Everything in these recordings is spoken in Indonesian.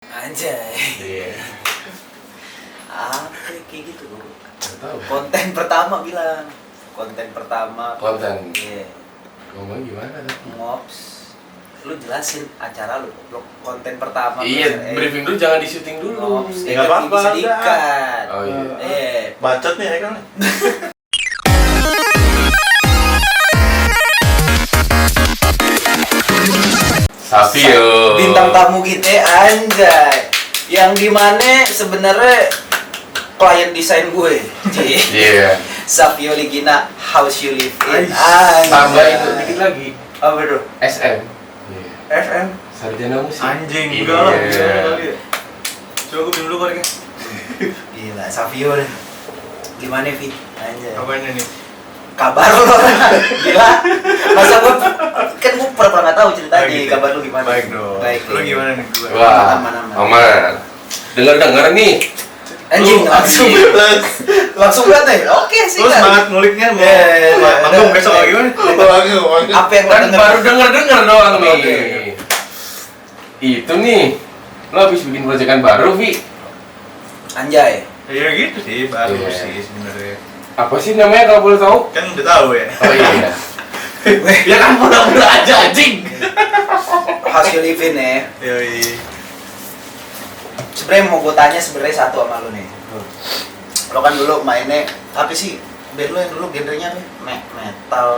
Anjay. Iya. Apa kayak gitu bro? Nggak tahu. Konten pertama bilang. Konten pertama. Konten. Iya. Ngomong gimana tadi? Ngops. Lu jelasin acara lu. Konten pertama. Iya, briefing dulu, jangan di syuting dulu. Ngops. Nggak apa-apa, Bisa diikat. Oh iya. Bacot nih ya kan? Savio. Bintang tamu kita anjay. Yang dimana sebenarnya klien desain gue. Iya. Savio Ligina, House You Live In. Tambah itu dikit lagi. Apa bro? SM. Iya. FM. Sarjana musik. Anjing, Iya. enggak lah, bisa kali ya. Coba gue minum dulu korek. Gila, Savio deh. Gimana Vi? Anjay. Apanya nih? Kabar lo. Gila. Masa gue kan gue pernah nggak tahu ceritanya. Baik, gitu. Kabar lu gimana? Baik dong. Baik. Lu gimana nih gue? Wah, Aman. aman. Dengar nih. Anjing, Lu langsung banget nih. Oke sih. Lu semangat nguliknya mau Iya. manggung besok lagi gimana? Apa yang lo Kan denger? baru denger doang nih. Oke. Itu nih. Lo habis bikin proyekan baru, Vi. Anjay. Ya gitu sih, baru Iya. sih sebenarnya. Apa sih namanya kalau boleh tahu? Kan udah tahu ya. Oh iya. Ya kan pura-pura aja anjing. House You Live In ya. Yoi. Sebenarnya mau gue tanya sebenarnya satu sama lu nih. Lo kan dulu mainnya apa sih? Band lo yang dulu genrenya apa? Metal,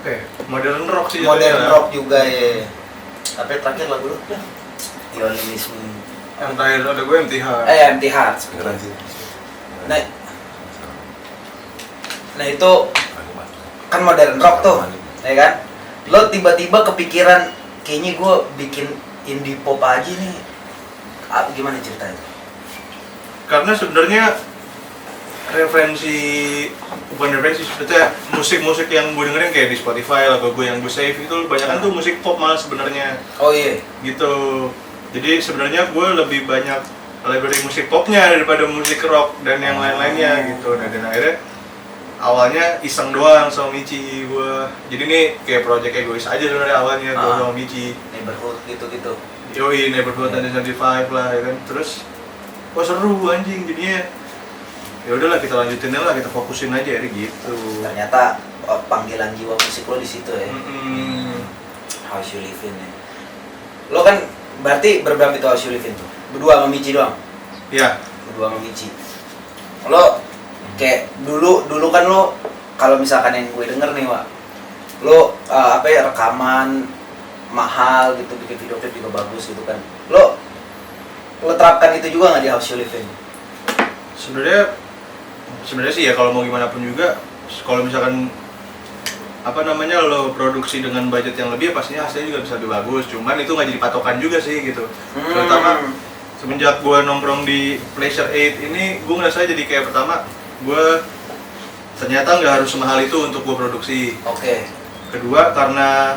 Oke, modern rock sih. modern jatuhnya. rock juga ya. Tapi terakhir lagu lu You Only Miss Me. Yang terakhir ada gue MTH. Empty Heart. Keren sih. Nah itu kan modern rock tuh, ya kan? Lo tiba-tiba kepikiran kayaknya gue bikin indie pop aja nih. Gimana ceritanya? Karena sebenarnya referensi sebetulnya musik-musik yang gue dengerin kayak di Spotify lagu gue yang gue save itu kebanyakan tuh musik pop malah sebenarnya Oh iya. gitu. Jadi sebenarnya gue lebih banyak library musik popnya daripada musik rock dan yang lain-lainnya gitu. Nah, dan akhirnya awalnya iseng doang sama Michi gue. Jadi nih kayak project egois aja sebenarnya awalnya gue sama Michi. Neighborhood gitu-gitu. Yoi, Neighborhood 1975 lah ya kan. Terus wah seru anjing jadinya. Ya udahlah kita lanjutin lah, kita fokusin aja ya gitu. Ternyata panggilan jiwa musik lo di situ ya. House You Live In ya. Lo kan berarti berberapa itu House You Live In tuh? Berdua sama Michi doang? Ya, Berdua sama Michi. Lo kayak dulu kan lo kalau misalkan yang gue denger nih Wak, lo apa ya rekaman mahal gitu, bikin video klip juga bagus gitu kan. Lo terapkan itu juga nggak di House You Live In? sebenarnya sih ya kalau mau gimana pun juga, kalau misalkan apa namanya lo produksi dengan budget yang lebih, pastinya hasilnya juga bisa lebih bagus. Cuman itu nggak jadi patokan juga sih gitu. Terutama semenjak gue nongkrong di Pleasure 8 ini, gue ngerasa jadi kayak pertama gue ternyata nggak harus semahal itu untuk gue produksi. Oke. Kedua karena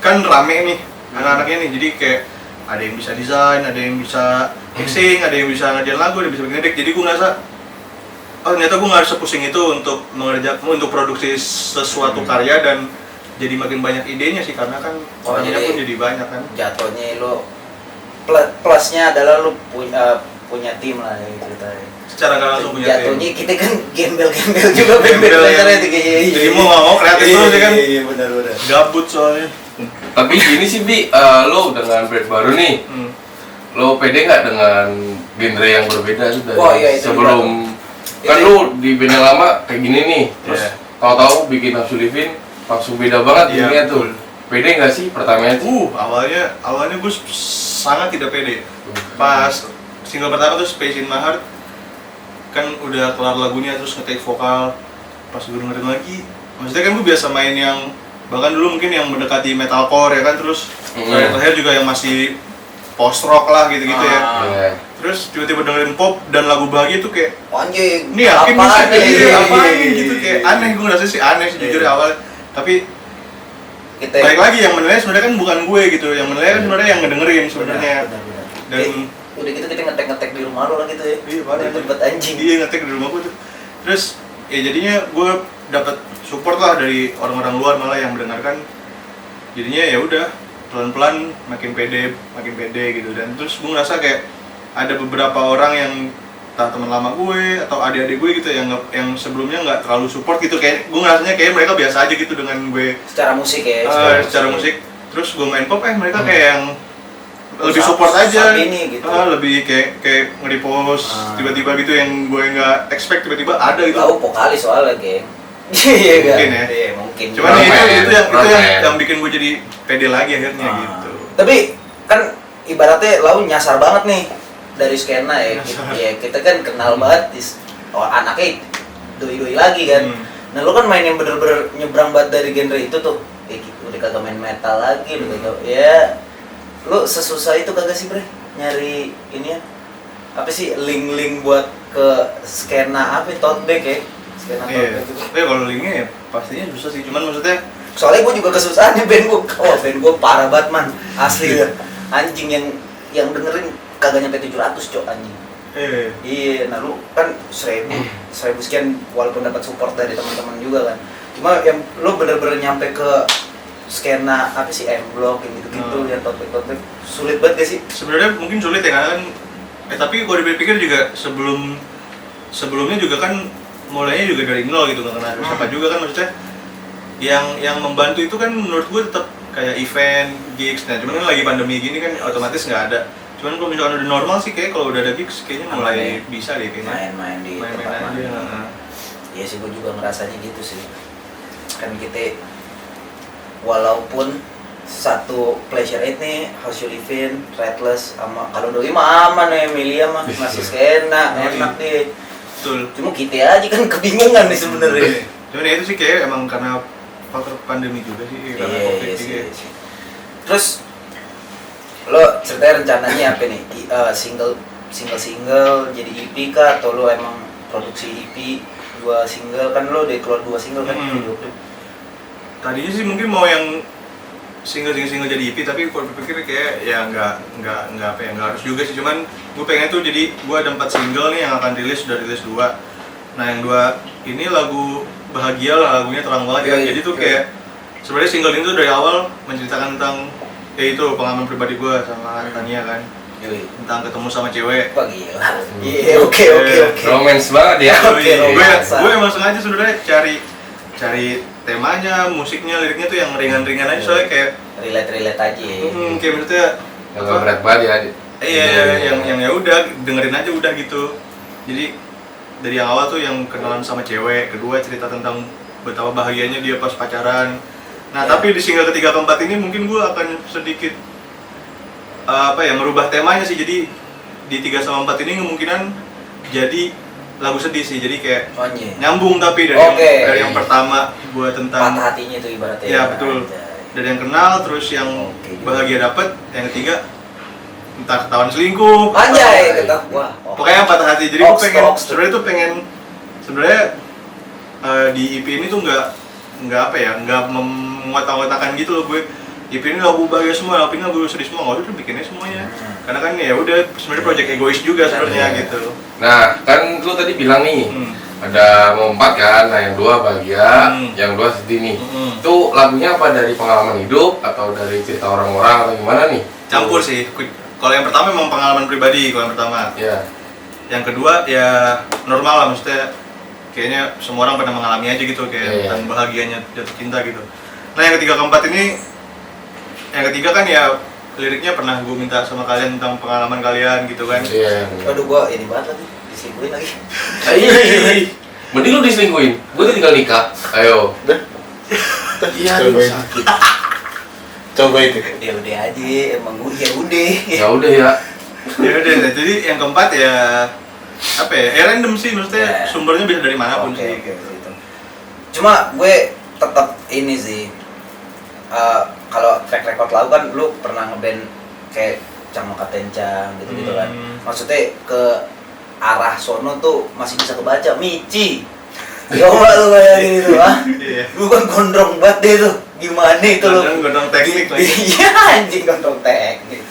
kan rame nih anak-anaknya nih, jadi kayak ada yang bisa desain, ada yang bisa mixing, ada yang bisa ngerjain lagu, ada yang bisa bikin edit. Jadi gue ngerasa oh ternyata gue nggak harus sepusing itu untuk untuk produksi sesuatu karya, dan jadi makin banyak idenya sih karena kan orangnya pun jadi banyak kan. Jatuhnya lo plusnya adalah lo punya tim lah ya ceritanya. Secara nggak langsung punya tim. Jatuhnya kita kan gembel-gembel juga band-band belajarnya itu kayak Jadi mau nggak mau kreatif terus ya kan. Iya benar. Gabut soalnya. Tapi gini sih, Bi, lo dengan band baru nih, lo pede nggak dengan genre yang berbeda tuh dari Oh, iya, itu sebelum kan lo di band yang lama kayak gini nih, terus tahu-tahu bikin House You Live In langsung beda banget Iya, dunia tuh. betul. Pede nggak sih pertamanya tuh? Awalnya gue sangat tidak pede. Pas single pertama tuh Space in My Heart kan udah kelar lagunya, terus nge-take vokal. Pas gue dengerin lagi, maksudnya kan gue biasa main yang bahkan dulu mungkin yang mendekati metalcore ya kan, terus terakhir juga yang masih post rock lah gitu-gitu ya. Iya. Terus tiba-tiba dengerin pop dan lagu bahagia tuh kayak Anjing. ini yakin nih apaan sih, nih? apa ini gitu, kayak aneh. Gue ngerasa sih aneh sih jujur awal. Tapi Kita baik lagi yang menilai sebenarnya kan bukan gue gitu, yang menilai kan sebenarnya yang ngedengerin sebenarnya. Benar. Dan Udah gitu kita ngetek di rumah lo lah gitu ya. Iya, parah. Tempat anjing. Iya, ngetek di rumah gue tuh. Terus ya jadinya gue dapat support lah dari orang-orang luar malah yang mendengarkan. Jadinya ya udah pelan-pelan makin pede gitu. Dan terus gue ngerasa kayak ada beberapa orang yang entah teman lama gue atau adik-adik gue gitu yang sebelumnya nggak terlalu support gitu, kayak gue ngerasanya kayak mereka biasa aja gitu dengan gue secara musik ya. secara musik. Terus gue main pop mereka kayak yang lebih support aja, ini, gitu. lebih kayak nge-repost tiba-tiba gitu yang gue nggak expect tiba-tiba ada gitu. Tahu vokalis soalnya, geng. Iya kan? Mungkin ya. Iya, mungkin. Cuman itu yang bikin gue jadi pede lagi akhirnya gitu. Tapi kan ibaratnya lau nyasar banget nih dari skena ya. Ya kita kan kenal banget anaknya doi-doi lagi kan. Nah lu kan main yang bener-bener nyebrang banget dari genre itu tuh. Udah kagak main metal lagi gitu. Ya lu sesusah itu kagak sih bre nyari ini ya apa sih link buat ke skena apa tote bag ya skena tote bag gitu. Kalau linknya ya pastinya susah sih, cuman maksudnya soalnya gue juga kesusahan nih band gue parah banget man asli ya. Anjing yang dengerin kagak nyampe 700 cok anjing. Iya, nah lu kan 1000 sekian walaupun dapat support dari teman-teman juga kan. Cuma yang lu bener-bener nyampe ke skena apa sih M-Block yang gitu-gitu yang tote bag sulit banget gak sih? Sebenarnya mungkin sulit ya kan. Tapi kalau dipikir juga sebelumnya juga kan mulainya juga dari nol gitu, nggak kenal siapa juga kan, maksudnya yang membantu itu kan menurut gue tetap kayak event, gigs. Nah cuman kan lagi pandemi gini kan otomatis nggak ada. Cuman kalau misalkan udah normal sih kayak kalau udah ada gigs kayaknya mulai bisa deh kayaknya. Main-main di tempat aja. Iya sih gue juga ngerasanya gitu sih. Kan kita walaupun satu pleasure ini House You Live In, Redless sama kalau doi mah aman ya, Emilia mah masih skena, enak deh. Betul. Cuma kita aja kan kebingungan nih sebenarnya. Cuman itu sih kayak emang karena faktor pandemi juga sih, karena Covid juga. Iya. Terus lo ceritain rencananya apa nih? Single jadi EP kah atau lo emang produksi EP 2 single kan lo udah keluar 2 single kan video klip. Tadinya sih mungkin mau yang single jadi EP, tapi kalau berpikir kayak ya nggak harus juga sih. Cuman gue pengen tuh jadi gue ada 4 single nih yang akan sudah rilis 2. Nah yang 2 ini lagu bahagia lah, lagunya terang banget ya. Jadi tuh kayak sebenarnya single ini tuh dari awal menceritakan tentang itu pengalaman pribadi gue sama Tania kan. Tentang ketemu sama cewek. Wah gila. Iya oke. Romance banget ya. Gue emang sengaja sebenarnya cari temanya, musiknya, liriknya tuh yang ringan-ringan aja, soalnya kayak relate aja. Kayak maksudnya nggak berat banget ya. Iya, yang ya udah dengerin aja udah gitu. Jadi dari yang awal tuh yang kenalan sama cewek, kedua cerita tentang betapa bahagianya dia pas pacaran. Nah tapi di single ketiga keempat ini mungkin gue akan sedikit merubah temanya sih. Jadi di 3 sama 4 ini kemungkinan jadi lagu sedih sih, jadi kayak nyambung tapi dari yang pertama buat tentang patah hatinya itu ibaratnya. Ya betul. Dari yang kenal, terus yang bahagia dapet, yang ketiga entah ketahuan selingkuh. Anjay, wah. Pokoknya patah hati. Jadi gue pengen sebenarnya di EP ini tuh nggak memotak-motakan gitu loh gue. EP ini lagu bahagia semua, tapi lagu sedih semua, nggak usah bikinnya semuanya. Karena kan ya udah sebenarnya project egois juga sebenarnya gitu. Nah kan lu tadi bilang nih ada mau 4 kan, nah yang 2 bahagia, yang 2 sedih nih. Itu lagunya apa dari pengalaman hidup atau dari cerita orang-orang atau gimana nih? Campur sih. Kalau yang pertama memang pengalaman pribadi kalau yang pertama. Iya. Yang kedua ya normal lah, maksudnya kayaknya semua orang pernah mengalami aja gitu kayak tentang bahagianya jatuh cinta gitu. Nah yang ketiga keempat ini, yang ketiga kan ya liriknya pernah gue minta sama kalian tentang pengalaman kalian gitu kan. Iya. Aduh gua ini banget lagi diselingkuhin lagi. Mending lu diselingkuhin, gue tinggal nikah. Ayo. Iya sakit. Coba itu. Ya udah aja, emang gue ya udah. Ya udah ya. Ya udah, jadi yang keempat ya apa ya? Random sih, maksudnya sumbernya bisa dari mana pun sih. Gitu. Cuma gue tetap ini sih. Kalau track record lagu kan lu pernah ngeband kayak Cangmoka Tencang gitu kan. Maksudnya ke arah sono tuh masih bisa kebaca Mici. Coba lu bayangin itu Lu kan gondrong banget deh tuh. Gimana itu lu? Gondrong teknik lagi. Iya anjing gondrong teknik.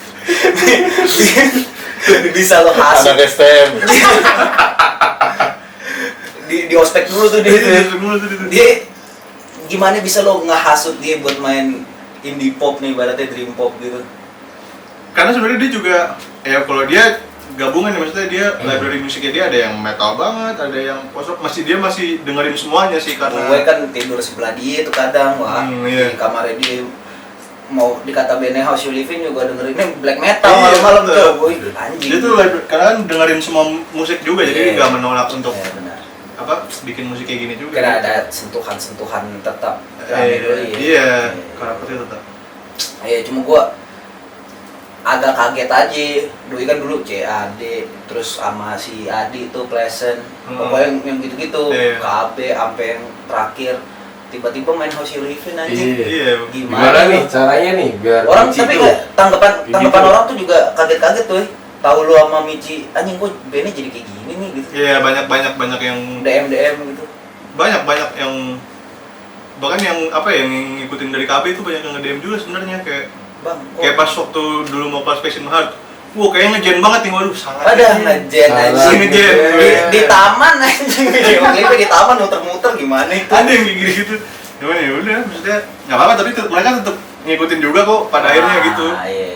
Bisa lo hasil. Anak STM. di ospek dulu tuh dia. Dia gimana bisa lo ngehasut dia buat main indie pop nih, ibaratnya dream pop gitu. Karena sebenarnya dia juga ya kalau dia gabungan ya, maksudnya dia library musiknya dia ada yang metal banget, ada yang post rock, dia masih dengerin semuanya sih karena Gue kan tidur sebelah dia tuh kadang, wah iya. di kamarnya dia mau dikata bandnya House You Live In juga dengerinnya black metal Iya, malam-malam betul. tuh, gue anjing. dia tuh karena kan dengerin semua musik juga, jadi Iya. nggak menolak untuk Ya, benar. apa bikin musik kayak gini juga. Karena ada sentuhan-sentuhan tetap rame dulu ya. Iya, karakternya tetap. Iya, cuma gua agak kaget aja. Doi kan dulu CAD, terus sama si Adi tuh Pleasant. Pokoknya yang gitu-gitu, Iya. KB sampai yang terakhir tiba-tiba main House You Live In anjing. Iya. Gimana nih caranya nih biar Orang Michi tapi tuh- kayak tanggapan gitu. orang tuh juga kaget-kaget tuh. Tahu lu sama Michi, anjing gua bandnya jadi kayak gini nih gitu. Iya, banyak yang DM gitu. banyak yang bahkan yang apa ya, yang ngikutin dari KB itu banyak yang nge-DM juga sebenarnya kayak Bang, kayak pas waktu dulu mau pas Passion Heart. Wah, kayaknya ngejen banget nih, waduh sangat. ada ngejen Salah. anjing. Ngejen. Di taman anjing. Klipnya di taman muter-muter gimana itu? Ada yang kayak gitu. Cuman ya udah, maksudnya nggak apa-apa, tapi mereka tetap ngikutin juga kok pada akhirnya gitu. Iya.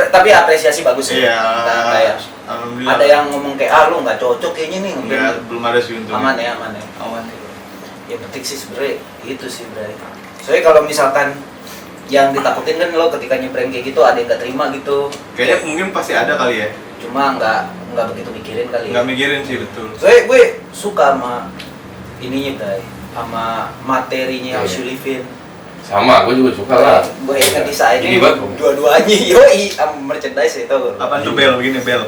Tapi apresiasi bagus ya. Iya. Nggak kayak Alhamdulillah. ada yang ngomong kayak lu nggak cocok kayaknya nih ngeband. Nggak, belum ada sih untungnya. Aman ya. Aman. Ya penting sih sebenarnya itu sih Bray. Soalnya kalau misalkan yang ditakutin kan lo ketika nyebrang kayak gitu ada yang nggak terima gitu. Kayaknya mungkin pasti ada kali ya. Cuma nggak begitu mikirin kali. Nggak mikirin sih, betul. Soalnya gue suka sama ininya Bray, sama materinya House You Live In. sama gue juga suka lah. Gue yang ngedesainnya Ini banget, Bang. dua-duanya yoi sama merchandise itu. Apaan tuh bel begini bel?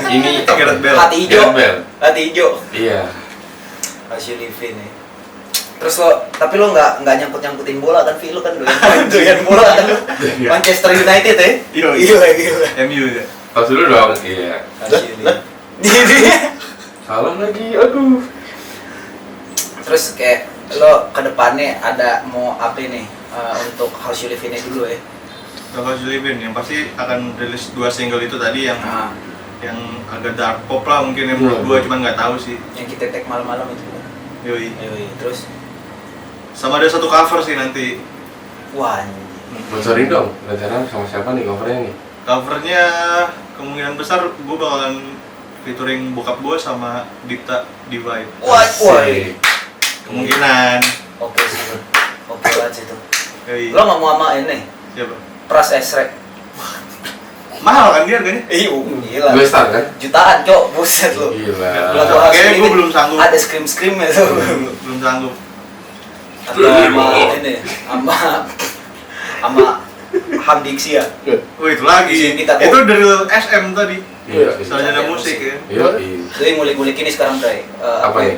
Ini Gareth Bale. Hati hijau. Gareth Bale. Hati hijau. Iya. House You Live In ya. Terus tapi lo nggak nyangkutin bola kan, Vi? Lo kan doyan bola kan lo. Iya. Manchester United ya? Iya. Gila. MU ya. Pas dulu dong. Iya. House You Live In. Salah lagi. Aduh. Terus kayak lo kedepannya ada mau apa nih untuk House You Live In dulu ya? Bakal Julibin yang pasti akan rilis 2 single itu tadi yang Nah, yang agak dark pop lah mungkin ya menurut gua, cuman nggak tahu sih. yang kita tag malam-malam itu. Yoi. Terus, Sama ada satu cover sih nanti. wah, Bocorin dong. Rencana sama siapa nih covernya nih? Covernya kemungkinan besar gua bakalan featuring bokap gua sama Dipta Divide. wah, Asik. Kemungkinan. oke sih, oke banget sih itu. Yoi. Lo nggak mau sama ini? Siapa? Pras Esrek. Mahal kan dia harganya? Gila. Gue star kan? Jutaan, Cok. Buset lo. Gila. Lagu House Kayaknya You gua Live In belum sanggup. Ada scream-screamnya tuh. Belum sanggup. Atau sama ini, sama Hamdiksi ya. Oh itu lagi. Kita- Itu dari SM tadi. Iya. Sarjana musik ya. Iya. Iya. Itu yang ngulik-ngulik ini sekarang, Bray. Apa nih?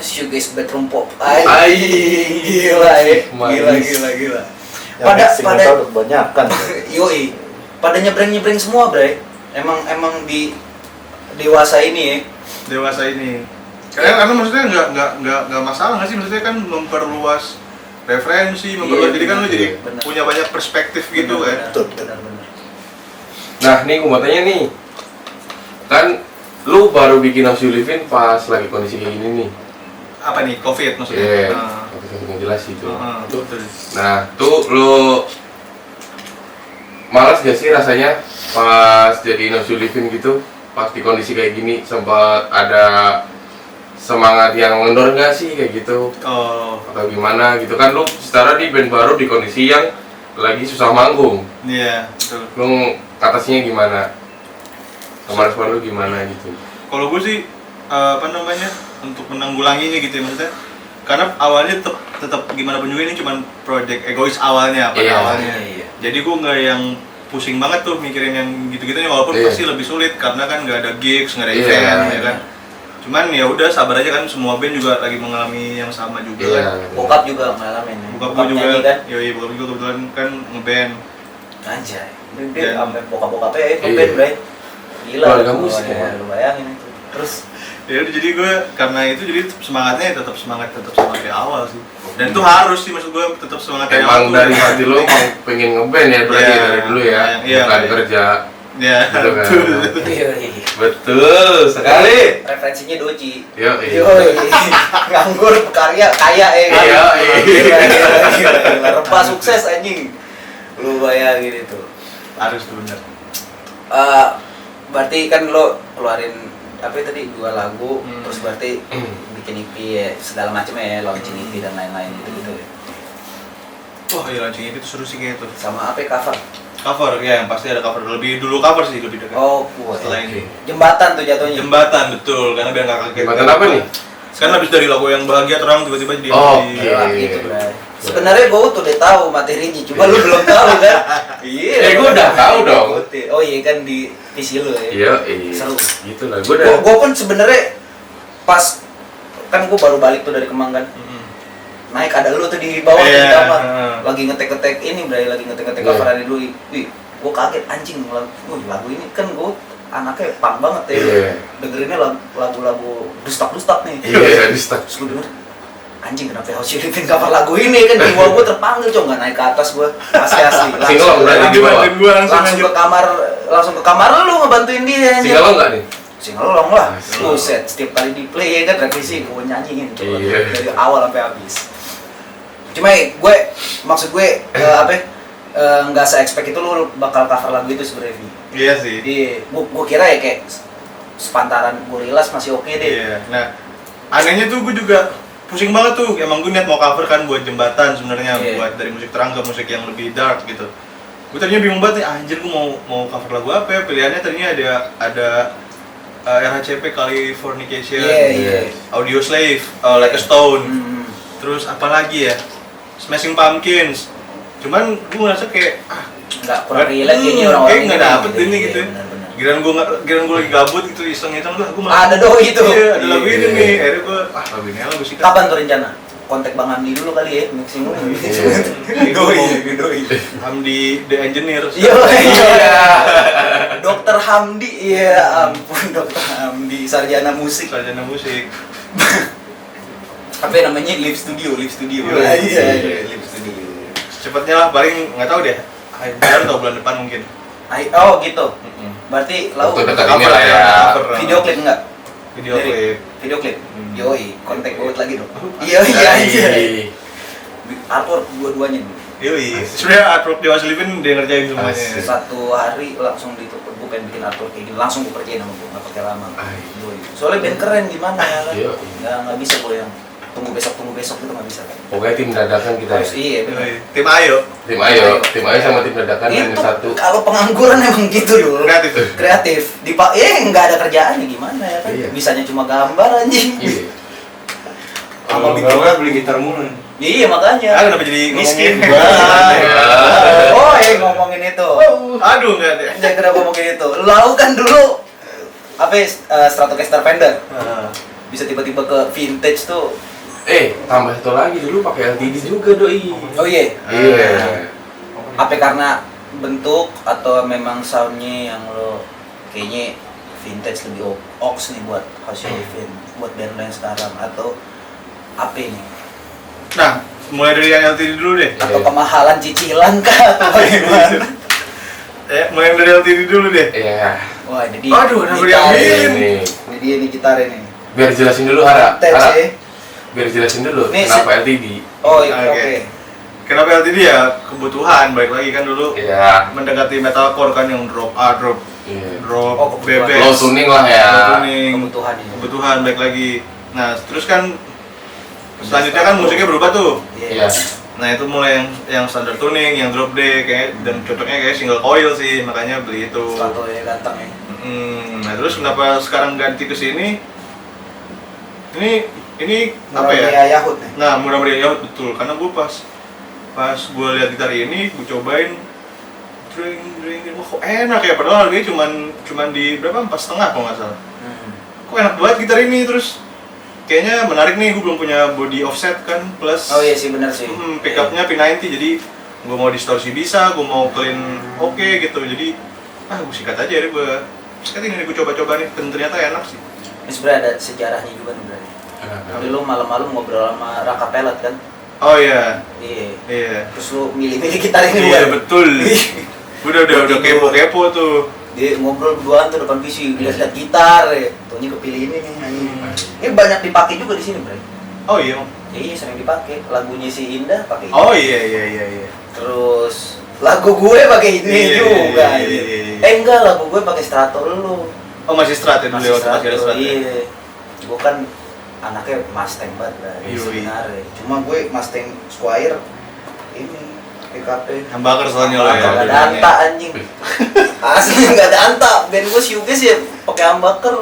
Shoegaze bedroom pop. Ay. Gila ya. Manis. Gila. Yang mixing pada metal udah kebanyakan. yoi. Pada nyebreng-nyebreng semua, Bray. Emang di dewasa ini ya. Dewasa ini. Karena maksudnya nggak masalah nggak sih, maksudnya kan memperluas referensi, memperluas, Iya, jadi kan lu jadi benar. punya banyak perspektif gitu kan. Benar. Nah, nih gue mau tanya nih. Kan lu baru bikin House You Live In pas lagi kondisi kayak gini nih. Apa nih, COVID maksudnya? Iya. Nah, Yang jelas itu. betul. Nah, tuh lu malas gak sih rasanya pas jadi House You Live In gitu? Pas di kondisi kayak gini sempat ada semangat yang ngendor gak sih kayak gitu? Oh, Atau gimana gitu kan, lu secara di band baru di kondisi yang lagi susah manggung. iya, betul. Lu atasnya gimana? Sama respon lu gimana gitu? Kalau gue sih apa namanya, untuk menanggulanginya gitu ya, maksudnya karena awalnya tetap gimana pun juga ini cuman project egois awalnya pada Iya. awalnya. Iya. Jadi gue nggak yang pusing banget tuh mikirin yang gitu-gitunya, walaupun Iya. pasti lebih sulit karena kan nggak ada gigs, nggak ada Iya. event ya kan. Cuman ya udah sabar aja kan, semua band juga lagi mengalami yang sama juga Iya. kan. Bokap juga ngalamin ya. Bokap gue juga, nyanyi kan. yoi bokap juga kebetulan kan ngeband. Anjay. Dan- Dia sampai bokap-bokapnya ya Iya. ngeband, Bray. Gila. Keluarga musik ya. Lu bayangin itu. Terus Ya udah, jadi gue karena itu jadi semangatnya tetap semangat dari awal sih. Dan itu harus sih, maksud gue tetap semangat dari awal. Emang dari hati lu emang pengen ngeband ya berarti Iya. dari dulu ya, Iya, bukan iya. kerja. Ya, Gitu kan. betul. Iya. Betul sekali. Referensinya Doji. Yo, Nganggur karya kaya Iya. Gila, Reba sukses anjing. Lu bayangin itu. Harus tuh bener. Berarti kan lo keluarin apa ya tadi 2 lagu, terus berarti bikin EP ya, segala macam ya, launching EP dan lain-lain gitu ya. Wah, iya launching itu seru sih kayak itu. Sama apa ya, cover? Cover ya, yang pasti ada cover. Lebih dulu cover sih, lebih dekat. Oh, Setelah ini. Jembatan tuh jatuhnya. Jembatan betul, karena biar nggak kaget. Jembatan apa nih? Kan habis dari lagu yang bahagia terang tiba-tiba jadi Oke. Iya, gitu, Bray. Sebenarnya gue tuh udah tahu materinya, cuma lu belum tahu kan? Iya. Gue udah tahu dong. Oh iya kan di PC lu ya. Iya, Seru. gitu lah. Gue udah. Gue pun sebenarnya pas kan gue baru balik tuh dari Kemang kan. Naik ada lu tuh di bawah tuh di kamar. Lagi ngetek-ngetek ini, Bray, lagi ngetek-ngetek coveran dulu. Wih, gue kaget anjing lagu ini kan gue anaknya punk banget ya. Iya. Dengerinnya lagu-lagu dustak-dustak nih. Iya, di stuck. Terus lu denger, anjing kenapa harus nyelipin cover lagu ini kan jiwa gue terpanggil cong, nggak naik ke atas gue asli Singelong berarti di bawah. langsung ke kamar lu ngebantuin dia anjing. Singelong nggak nih? Singelong lah, Singelong. buset setiap kali di play ya kan revisi gue nyanyiin coba Iya. dari awal sampai habis. Cuma maksud gue nggak se-expect itu lu bakal cover lagu itu sebenarnya. Iya sih. Iya, gue kira ya kayak sepantaran Gorillaz masih oke deh. Iya. Nah, anehnya tuh gue juga pusing banget tuh. Emang gue niat mau cover kan buat Jembatan sebenarnya, Iya. buat dari musik terang ke musik yang lebih dark gitu. Gue tadinya bingung banget nih, anjir gue mau cover lagu apa ya? Pilihannya tadinya ada RHCP Californication, Iya. Audio Slave, Like a Stone, Hmm. terus apa lagi ya? Smashing Pumpkins. Cuman gue ngerasa kayak Nggak kurang relate kayaknya orang-orang kayak nggak dapet ini Iya, gitu. benar-benar. Giran gue lagi gabut gitu iseng-iseng lah gue Ada doi itu. Iya, ada lagu ini Iya. nih. Akhirnya gue lagu ini lagu sih. Kapan tuh rencana? Kontak Bang Hamdi dulu kali ya, mixing dulu. Doi. Hamdi The Engineer. Iya. Dokter Hamdi, iya ampun Dokter Hamdi, sarjana musik. Sarjana musik. Apa namanya? Live Studio. Iya. Live Studio. Cepatnya lah, paling nggak tahu deh. Akhir bulan atau bulan depan mungkin. Oh gitu. Berarti lau Waktu dekat Cover ini lah ya. cover. video klip enggak? Video klip. Video klip. Hmm. Yoi, kontak gue lagi dong. Iya. Artwork dua-duanya dulu. Yoi. Sebenarnya artwork Dewa Selipin dia ngerjain semuanya. Asik. Satu hari langsung ditutup, bukan bikin artwork kayak gini, langsung gue kerjain sama gue, nggak pakai lama. Yoi. Soalnya band keren gimana ya kan? Iya. Nggak bisa gue yang tunggu besok itu nggak bisa kan? Pokoknya tim dadakan kita. Harus iya benar. Yoi. Tim Ayo. Tim Ayo sama tim dadakan hanya Itu satu. kalau pengangguran emang gitu dulu. Kreatif. Nggak ada kerjaan ya gimana ya kan? Iya. Bisanya cuma gambar anjing. Iya. Sama bikin beli gitar mulu. Iya makanya. Ah, kenapa jadi miskin? Oh ngomongin itu. Aduh, enggak deh. Jangan kenapa ngomongin itu. Lau kan dulu apa ya, Stratocaster Fender. Bisa tiba-tiba ke vintage tuh. Tambah satu lagi dulu pakai LTD juga doi. Oh iya. Iya. Apa karena bentuk atau memang soundnya yang lo kayaknya vintage lebih ox nih buat house living, buat band yang sekarang atau apa ini? Nah, mulai dari yang LTD dulu deh. Atau Iya. kemahalan cicilan kah atau bagaimana? Mulai dari LTD dulu deh. Iya. Wah jadi Aduh, udah diambilin. Ini dia nih gitar ini. Biar jelasin dulu Hara. Vintage ya. Biar jelasin dulu Nih, kenapa LTD. Oh iya, Oke. oke. Kenapa LTD ya? Kebutuhan, balik lagi kan dulu Iya. mendekati metalcore kan yang drop A, drop Iya. drop Oh, kebutuhan. bebek, Low tuning lah ya. low tuning, Kebutuhan ini. kebutuhan balik lagi. Nah terus kan selanjutnya kan musiknya berubah tuh. Iya. Nah itu mulai yang standar tuning, yang drop D kayak dan cocoknya kayak single coil sih, makanya beli itu. Strato ya ganteng ya. Nah terus kenapa sekarang ganti ke sini? Ini apa ya? Murah Yahut nih. Nah murah meriah Yahut betul, karena gue pas gue lihat gitar ini, gue cobain wah kok enak ya, padahal harganya cuman di berapa, 4,5 kalau nggak salah. Kok enak banget gitar ini, terus kayaknya menarik nih, gue belum punya body offset kan, plus Oh iya sih benar sih. pickupnya P90, jadi gue mau distorsi bisa, gue mau clean oke gitu, jadi gue sikat aja deh, gue sikat ini gue coba-coba nih, dan ternyata enak sih. Ini sebenarnya ada sejarahnya juga nih berarti. Tadi lu malam-malam ngobrol sama Raka Pelet kan? Oh iya, Iya. iya. Terus lu milih-milih gitar ini Iya bukan? betul. Udah kepo-kepo tuh. Dia ngobrol berduaan tuh depan PC, lihat gitar ya. Tuhnya kepilih ini nih anjing. Ini banyak dipakai juga di sini, Bre. Oh iya. Bang. Iya, sering dipakai. Lagunya si Indah pakai ini. Oh iya. Terus lagu gue pakai ini Iya, juga. iya. Enggak, lagu gue pakai Strato lu. Oh masih Strat ya dulu Masih lewat masih ada Strato. Strat. Ya? Iya. Gue kan anaknya Mustang banget lah Iya, sebenarnya. Cuma gue Mustang Squire ini PKP. Yang bakar soalnya lo ya. Gak ada anta anjing. Asli gak ada anta. Band gue Syuges ya pakai humbucker.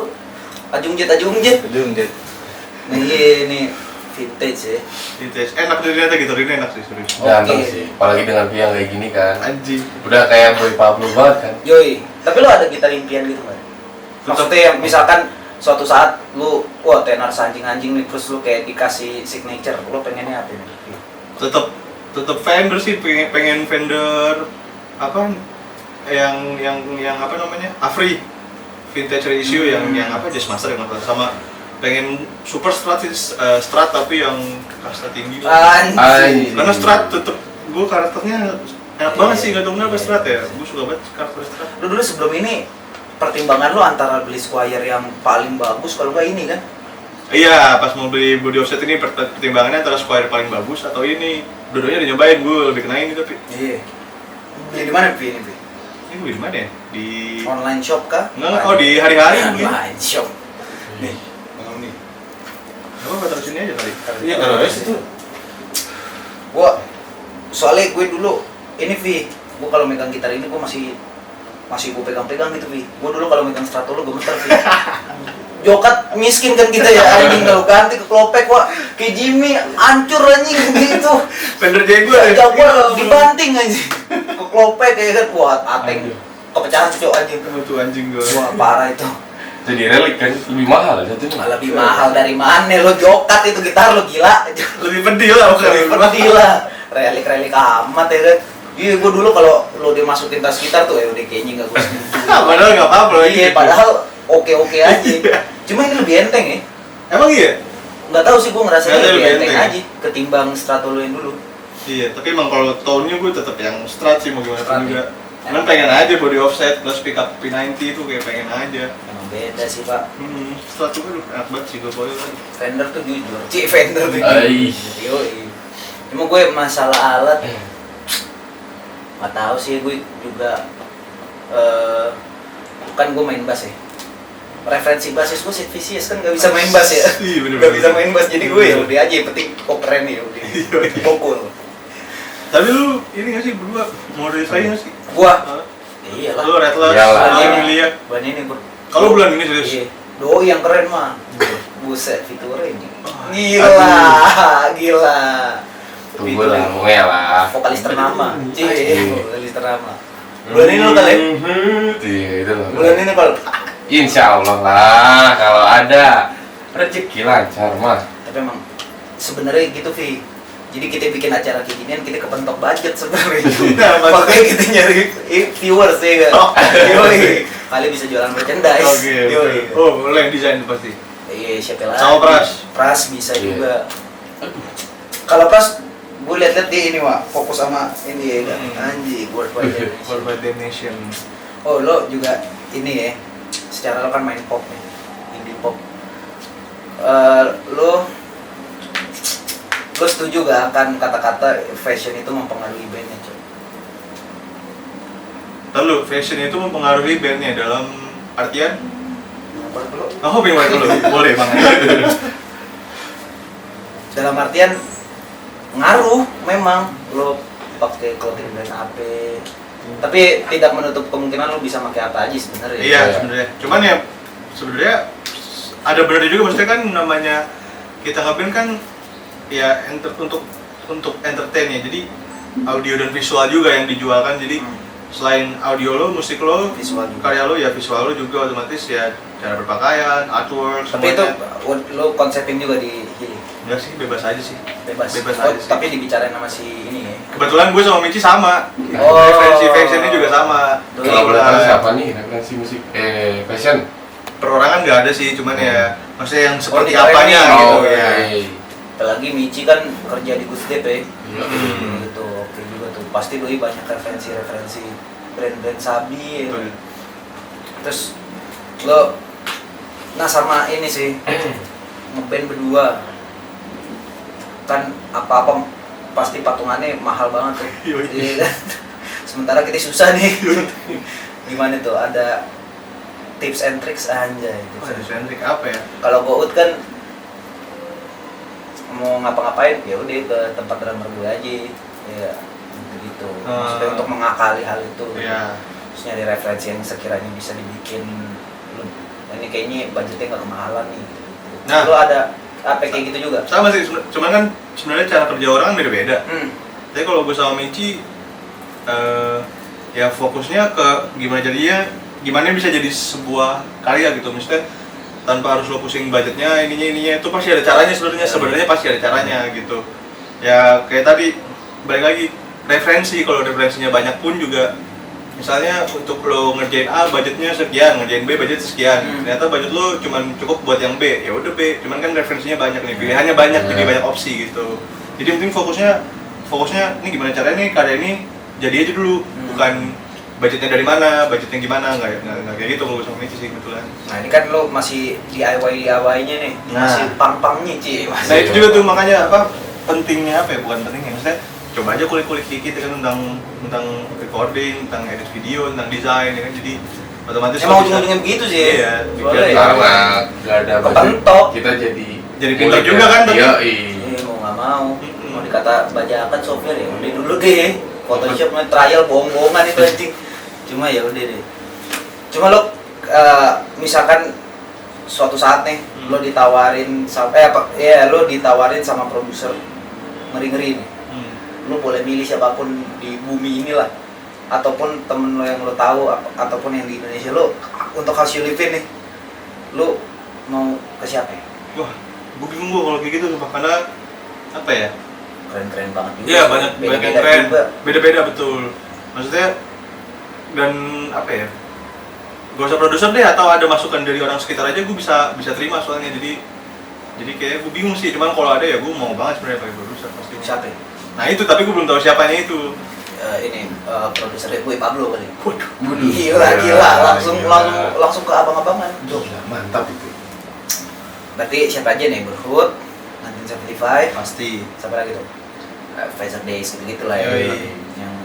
Ajung jet. Nah ini vintage ya. Vintage. Enak tuh ternyata gitar ini enak sih serius. Ganteng Oke. sih, apalagi dengan Pi yang kayak gini kan. Anjing. Udah kayak Boy Pablo banget kan. Yoi. Tapi lo ada gitar impian gitu nggak? Maksudnya yang misalkan suatu saat lu wah tenar anjing nih terus lu kayak dikasih signature, lu pengennya apa nih? Tetap Fender sih, pengen Fender apa yang apa namanya? Afri vintage reissue yang apa Jazzmaster yang apa sama pengen super Strat tapi yang kasta tinggi. Anjing. Karena Strat tetep gue karakternya enak banget sih, nggak tahu kenapa Strat ya. Gue suka banget karakter Strat. Lu dulu sebelum ini pertimbangan lu antara beli Squire yang paling bagus kalau nggak ini kan? Iya, pas mau beli body offset ini pertimbangannya antara Squire paling bagus atau ini. Dua-duanya udah nyobain, gue lebih kena ini tapi. Iya. Beli di mana Pi ini Pi? Ini gue di mana ya? Di Online shop kah? Enggak, oh di hari-hari mungkin. Online shop. Nih, mau nih. Apa taruh sini aja kali? Iya, kalau itu Gua soalnya gue dulu ini Vi, gua kalau megang gitar ini gua masih gue pegang-pegang gitu Vi. Gua dulu kalau megang Strato lu gemeter Vi. Jokat miskin kan kita ya anjing, kalau ganti ke Klopek wah kayak Jimmy hancur anjing gitu. Fender Jaguar ya. Jaguar dibanting anjing. Ke Klopek kayak kan wah ateng. Kepecahan cok anjing. Itu anjing gue. Wah parah itu. Jadi relik kan lebih mahal jatuhnya. Lebih mahal dari mana lo jokat itu gitar lo gila. Lebih pedih lah bukan Lebih pedih lah. Relik-relik amat ya kan. Iya, gue dulu kalau lo dimasukin tas gitar tuh ya udah kayaknya nggak gue setuju. Padahal nggak apa-apa loh. Iya, padahal oke aja. Cuma ini lebih enteng ya. Emang iya? Nggak tahu sih, gue ngerasanya Nggak, lebih lebih enteng enteng. aja ketimbang Strato lo yang dulu. Iya, tapi emang kalau tone-nya gue tetap yang Strat sih mau gimana Strat pun juga. ya. Cuman pengen aja body offset plus pick up P90 itu kayak pengen aja. Emang beda sih pak. Strat tuh aduh enak banget sih gue boil kan. Fender tuh jujur. Fender tuh Ai. jujur. Yoi. Cuma gue masalah alat nggak tahu sih, gue juga kan gue main bass ya. Referensi basis gue Sid Vicious kan nggak bisa main bass ya. Iya bener. Nggak bisa main bass, jadi gue ya udah aja petik kok keren ya udah. Pokul. Tapi lu ini nggak sih berdua mau rilis lagi nggak sih? Gua Hah? iyalah. Lu Redless, Iyalah. lu Amelia. Bulan ini bro. Kalau bulan ini serius? Iya. Doi yang keren mah. Buset fiturnya ini. Oh, Gila. Tunggu lah, pokoknya lah. Vokalis ternama. Iya. Vokalis ternama. Bulan ini lo kali? Iya, itu loh. Bulan ini kalau Insya Allah lah, kalau ada rezeki lancar mah. tapi emang sebenarnya gitu Vi. Jadi kita bikin acara kayak ginian kita kepentok budget sebenarnya. Nah, Makanya kita nyari viewers ya kan. Yoi. Kali bisa jualan merchandise. Oke. Yoi. Oh, boleh yang desain tuh pasti. Iya, siapa lagi? Sama Pras. Pras bisa Iya. juga. Kalau Pras, gue liat-liat dia ini Wak, fokus sama ini ya kan. Anjing, World Wide Damnation. World Wide Damnation. Oh, lo juga ini ya. Secara lo kan main pop ya. Indie pop. Lo setuju gak akan kata-kata fashion itu mempengaruhi bandnya, Cok? Lalu fashion itu mempengaruhi bandnya dalam artian? Apa dulu? Oh, pengen dulu. Boleh banget. Dalam artian ngaruh memang lo pakai clothing brand apa, tapi tidak menutup kemungkinan lo bisa pakai apa aja sebenarnya. Iya, sebenarnya. Cuman ya sebenarnya ada benar juga, maksudnya kan namanya kita ngeband kan ya untuk entertain ya. Jadi audio dan visual juga yang dijualkan. Jadi selain audio lo, musik lo, Visual juga. karya lo ya visual lo juga otomatis ya cara berpakaian, artwork, Tapi itu semuanya. lo konsepin juga di Hili. Enggak sih, bebas aja sih. Bebas aja sih. tapi dibicarain sama si ini ya. Kebetulan gue sama Michi sama. Oh. Referensi fashionnya juga sama. Tuh. Kalau boleh tahu siapa nih referensi musik fashion? Perorangan nggak ada sih, cuman ya maksudnya yang seperti di keren apanya nih. gitu Oh, ya. Apalagi Michi kan kerja di Gusdep ya. Iya. Gitu, oke juga tuh. Pasti doi banyak referensi brand-brand sabi ya. Betul. Terus lo nah sama ini sih ngeband berdua kan apa-apa pasti patungannya mahal banget tuh. Iya kan? Sementara kita susah nih. Gimana tuh? Ada tips and tricks anjay. Tips and trick apa ya? Kalau Gout kan mau ngapa-ngapain ya udah ke tempat drummer gue aja. Ya gitu. Maksudnya untuk mengakali hal itu. Iya. Terus nyari referensi yang sekiranya bisa dibikin ini kayaknya budgetnya nggak kemahalan nih. Nah, lo ada apa kayak gitu juga? sama sih, cuman kan sebenarnya cara kerja orang kan beda-beda. Tapi kalau gue sama Michi, ya fokusnya ke gimana bisa jadi sebuah karya gitu. Maksudnya tanpa harus lo pusing budgetnya, ininya itu pasti ada caranya sebenarnya pasti ada caranya gitu. Ya kayak tadi balik lagi referensi, kalau referensinya banyak pun juga. Misalnya untuk lo ngerjain A budgetnya sekian, ngerjain B budget sekian. Ternyata budget lo cuman cukup buat yang B, ya udah B. Cuman kan referensinya banyak nih, pilihannya banyak, jadi banyak opsi gitu. Jadi penting fokusnya ini gimana caranya nih karya ini jadi aja dulu, bukan budgetnya dari mana, budgetnya gimana, nggak kayak gitu kalau sama Michi sih kebetulan. Nah ini kan lo masih DIY-nya nih, masih pang-pangnya Ci. Nah itu juga tuh makanya pentingnya bukan pentingnya, maksudnya coba aja kulik-kulik dikit kan tentang recording, tentang edit video, tentang desain ya kan, jadi otomatis emang ujung-ujungnya begitu sih. Iya, karena nggak ada kepentok kita jadi pintar juga kan tapi mau nggak mau dikata bajakan software ya udah dulu deh, Photoshop trial bohong-bohongan itu anjing. Cuma ya udah deh, cuma lo misalkan suatu saat nih lo ditawarin lo ditawarin sama produser ngeri-ngeri nih, lo boleh milih siapapun di bumi inilah, ataupun temen lo yang lo tahu ataupun yang di Indonesia, lo untuk How You Live nih lo mau ke siapa ya? Wah, gue bingung kalau kayak gitu karena apa ya? Keren-keren banget juga. Iya, banyak yang keren. Beda-beda betul. Maksudnya dan apa ya? Gak usah produser deh, atau ada masukan dari orang sekitar aja gue bisa terima soalnya. Jadi kayak gue bingung sih, cuman kalau ada ya gue mau banget sebenarnya pakai produser pasti. Siapa ya? Nah itu, tapi gue belum tahu siapanya itu. Produsernya gue Pablo kali. Waduh. Gila, langsung ke abang-abangan. Mantap itu. Berarti siapa aja nih? Berhut, 1975 Pasti. siapa lagi tuh? Phaser Days gitu lah ya. Yang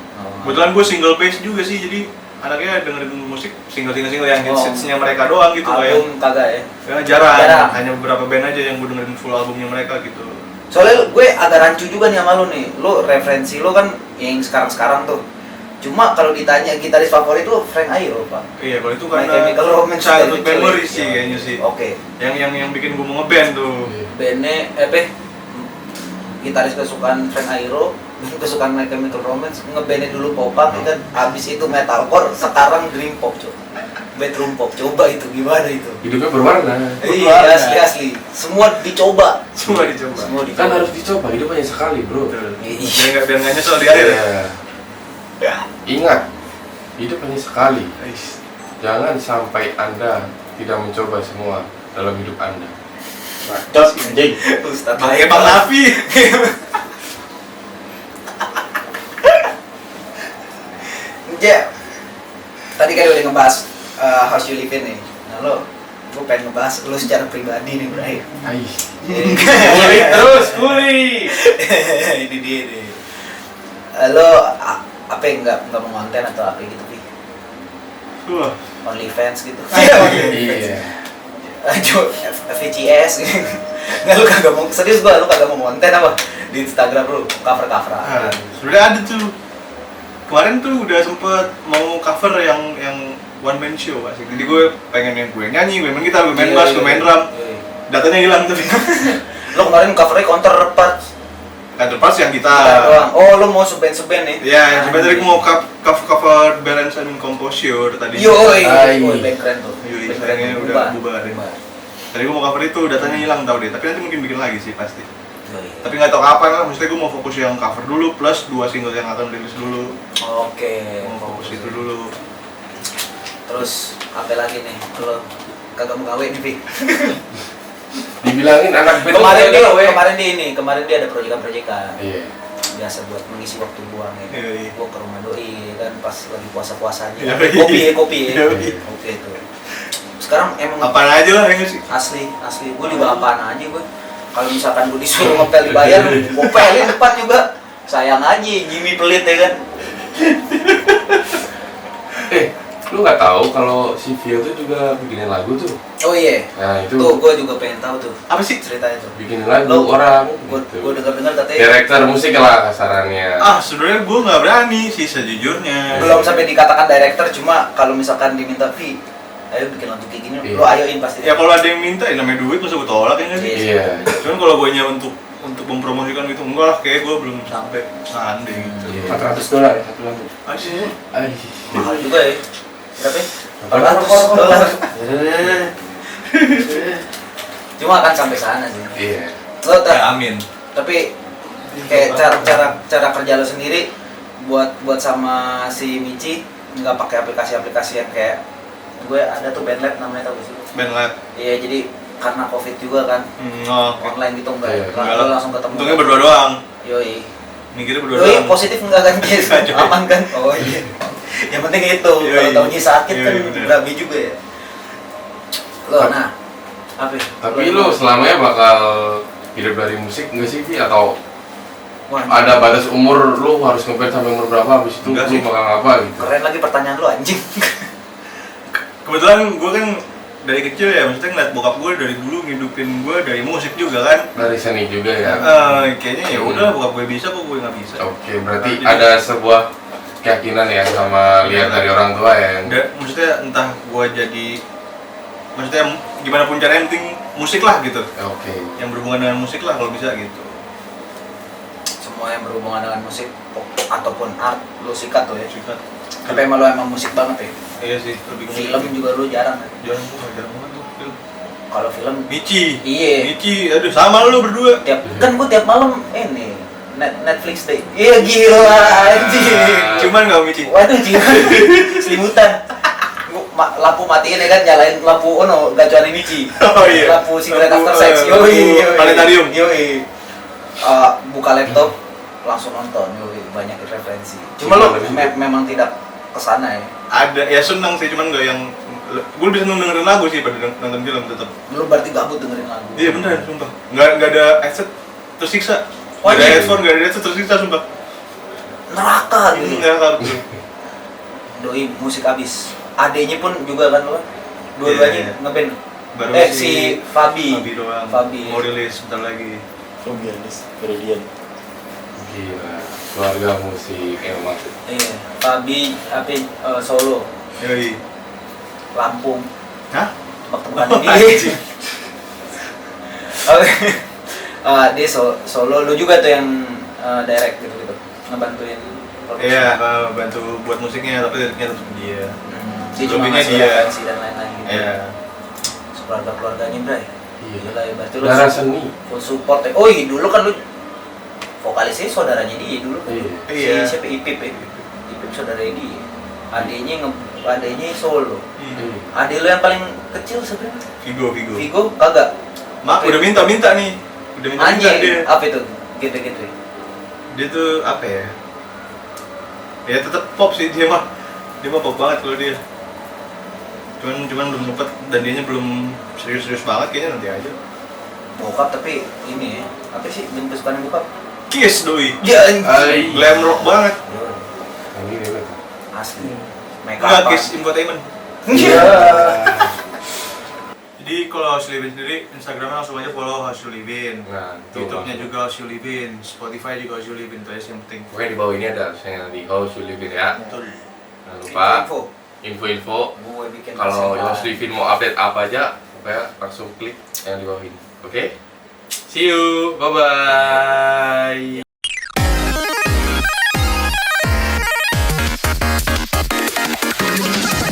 Kebetulan gue single base juga sih, jadi anaknya dengerin musik single yang hits-hitsnya mereka doang gitu. album kagak ya? Ya jarang, hanya beberapa band aja yang gue dengerin full albumnya mereka gitu. Soalnya gue agak rancu juga nih sama lo nih. Lo referensi lo kan yang sekarang tuh. Cuma kalau ditanya gitaris favorit lo Frank Iero, Pak. Iya, kalau itu My karena Chemical Romance childhood dari memory kecil. sih kayaknya sih. Oke. Yang bikin gue mau ngeband tuh. Bandnya gitaris kesukaan Frank Iero, kesukaan My Chemical Romance, ngebandnya dulu popang kan, habis itu metalcore, sekarang dream pop coba. Bedroom pop, coba itu gimana itu? Hidupnya berwarna. Iya, asli. Semua dicoba. Semua dicoba. Kan harus dicoba, hidup hanya sekali, bro. Biar nggak nyesel di akhir. Ya. Ingat, hidup hanya sekali. Jangan sampai Anda tidak mencoba semua dalam hidup Anda. Bacot anjing. Ustaz Bang Nafi. Ya, tadi kan udah ngebahas How You Live nih. Nah gue pengen ngebahas lo secara pribadi nih, Bray. Kuli terus, kuli. Ini dia nih. Lo apa yang nggak mau konten atau apa gitu, Pi? Wah. OnlyFans gitu. Iya. VCS. Nggak, lo kagak mau, serius lo kagak mau konten apa di Instagram lo, cover-coveran. Sudah ada tuh. Kemarin tuh udah sempet mau cover yang one man show asik. Jadi gue pengen yang gue nyanyi, gue main gitar, gue main bass, gue main drum. Datanya hilang tuh. Lo kemarin covernya Counterparts. Counterparts yang kita. Doang. Oh, lo mau seben nih? Iya, yang sebenarnya gue mau cover Balance and Composure tadi. Yoi, band keren tuh. Yoi, sayangnya udah bubar. Tadi gue mau cover itu, datanya hilang tau deh. Tapi nanti mungkin bikin lagi sih pasti. Tapi nggak tahu kapan lah, maksudnya gue mau fokus yang cover dulu plus 2 single yang akan rilis dulu. Oke. Mau fokus itu dulu. Terus apa lagi nih? Lo kagak mau gawe nih, Pi? Dibilangin anak band kemarin dia ada proyekan. Iya. Biasa buat mengisi waktu luang ya. Iya. Gua ke rumah doi kan pas lagi puasa-puasanya. Iya. Kopi ya. Iya. Oke itu. Sekarang emang Apaan aja lah ya nggak sih? asli gue juga apaan aja gue. Kalau misalkan gue disuruh ngepel dibayar, gue pelin depan juga. Sayang aja Jimmy pelit ya kan. Lu nggak tahu kalau si Vio tuh juga bikinin lagu tuh. Oh iya. Nah itu Tuh gue juga pengen tahu tuh Apa sih? ceritanya tuh. bikinin lagu Lu- orang. Gue Gitu. dengar katanya Director musik lah kasarannya. Sebenarnya gue nggak berani sih sejujurnya. belum sampai dikatakan director, cuma kalau misalkan diminta fee, ayo bikin lagu kayak gini, Iya. lu ayoin pasti. Ya kalau ada yang minta, ya namanya duit masa gue tolak ya nggak sih? Iya. Cuman kalau gue untuk mempromosikan gitu enggak lah, kayak gue belum sampai sana gitu. Iya. $400 ya satu lagu. Asyik. Mahal juga ya. Berapa? ya? Berapa? $400. Cuma akan sampai sana sih. Iya. Lo Ya amin. tapi kayak cara kerja lo sendiri buat sama si Michi nggak pakai aplikasi-aplikasi yang kayak gue ada tuh Bandlab namanya, tau gak sih? Band lab. Iya, jadi karena covid juga kan Oke. online gitu Iya, enggak enggak lo lah. langsung ketemu. Untungnya berdua doang. Yoi. Mikirnya berdua Yoi, doang. positif enggak kan guys? Aja. Aman kan? Oh iya. Yang penting itu, Yoi. kalau taunya sakit kan Yoi, bener. berabi juga ya. Lo nah, apa? ya? Tapi lu selamanya bakal hidup dari musik nggak sih, Vi? Atau Wah, ada batas umur lu harus ngeband sampai umur berapa, habis itu Enggak lu sih. bakal ngapa gitu? keren lagi pertanyaan lu anjing. Kebetulan gue kan dari kecil ya, maksudnya ngeliat bokap gue dari dulu ngidupin gue dari musik juga kan. Dari seni juga ya. Kayaknya ya udah bokap gue bisa kok gue nggak bisa. Oke, berarti Jadi- ada sebuah keyakinan ya sama lihat dari orang tua ya. Maksudnya entah gue jadi, maksudnya gimana pun caranya yang penting musik lah gitu. Oke. Yang berhubungan dengan musik lah kalau bisa gitu. Semua yang berhubungan dengan musik ataupun art lu sikat tuh ya. Sikat. Tapi emang lu emang musik banget ya. Iya sih, lebih ke Film juga lu jarang kan. jarang banget tuh film. Kalau film Michi. iya. Michi, aduh sama lu berdua. Kan gua tiap malam ini Netflix deh. Iya gila anjing. Cuman nggak Michi. Waduh gila. Selimutan. Lampu matiin ya kan, nyalain lampu gacuan Michi. Oh iya. Lampu cigarette Lampu, after sex. lampu Yoi. planetarium. Yoi. Buka laptop langsung nonton. Yoi, banyak referensi. Cuma lo memang tidak kesana ya. Ada ya seneng sih, cuman nggak yang gue bisa dengerin lagu sih pada nonton film tetap. Lu berarti gabut dengerin lagu. Iya beneran sumpah. Nggak ada headset tersiksa. Oh, Nggak ada iya. headphone, nggak ada headset tersiksa sumpah. Neraka gitu. Nggak harus. Doi musik abis. Adenya pun juga kan lo. Dua-duanya Iya. ngeband. Baru Si Fabi. Fabi doang. Fabi. Mau rilis bentar lagi. Meridian. Gila, keluarga musik emang. Iya. Fabi Solo. Yoi. Lampung. Hah? Tebak-tebakan dia. Oke. Dia Solo. Lu juga tuh yang direct gitu ngebantuin. produksi. Iya, bantu buat musiknya tapi liriknya tetap dia. Dia cuma Lebihnya ngasih dia. referensi dan lain-lain gitu. Iya. Keluarganya Bray. Iya. Gila ya, berarti lu Darah seni. full support ya. Oh iya, dulu kan lu vokalisnya saudaranya dia dulu kan. Iya. Iya. Siapa Ipip ya? Ipip saudaranya dia. Adenya Solo. Iya. Adik lu yang paling kecil sebenarnya? Vigo. Vigo kagak. Mak udah minta nih. Udah minta Anjing, dia. apa itu? Gitu. Dia tuh apa ya? Ya tetap pop sih dia mah. Dia mah pop banget kalau dia. Cuman belum sempet dan dianya belum serius banget, kayaknya nanti aja. Bokap tapi ini ya. Apa sih band kesukaan bokap? Kiss doi. Ya anjing. Ay. Glam rock banget. Ini dia. Asli. Make Enggak, up. Kiss Infotainment. Iya. Jadi kalau Hashulibin sendiri, Instagramnya langsung aja follow Hashulibin. Nah, itu YouTube-nya langsung. juga Hashulibin, Spotify juga Hashulibin, itu aja yang penting. Pokoknya di bawah ini ada tulisannya di How You Living ya. Betul. Jangan lupa Info. info-info. Gue bikin Kalau SMA. How You Living mau update apa aja, pokoknya langsung klik yang di bawah ini. Oke? See you. Bye bye.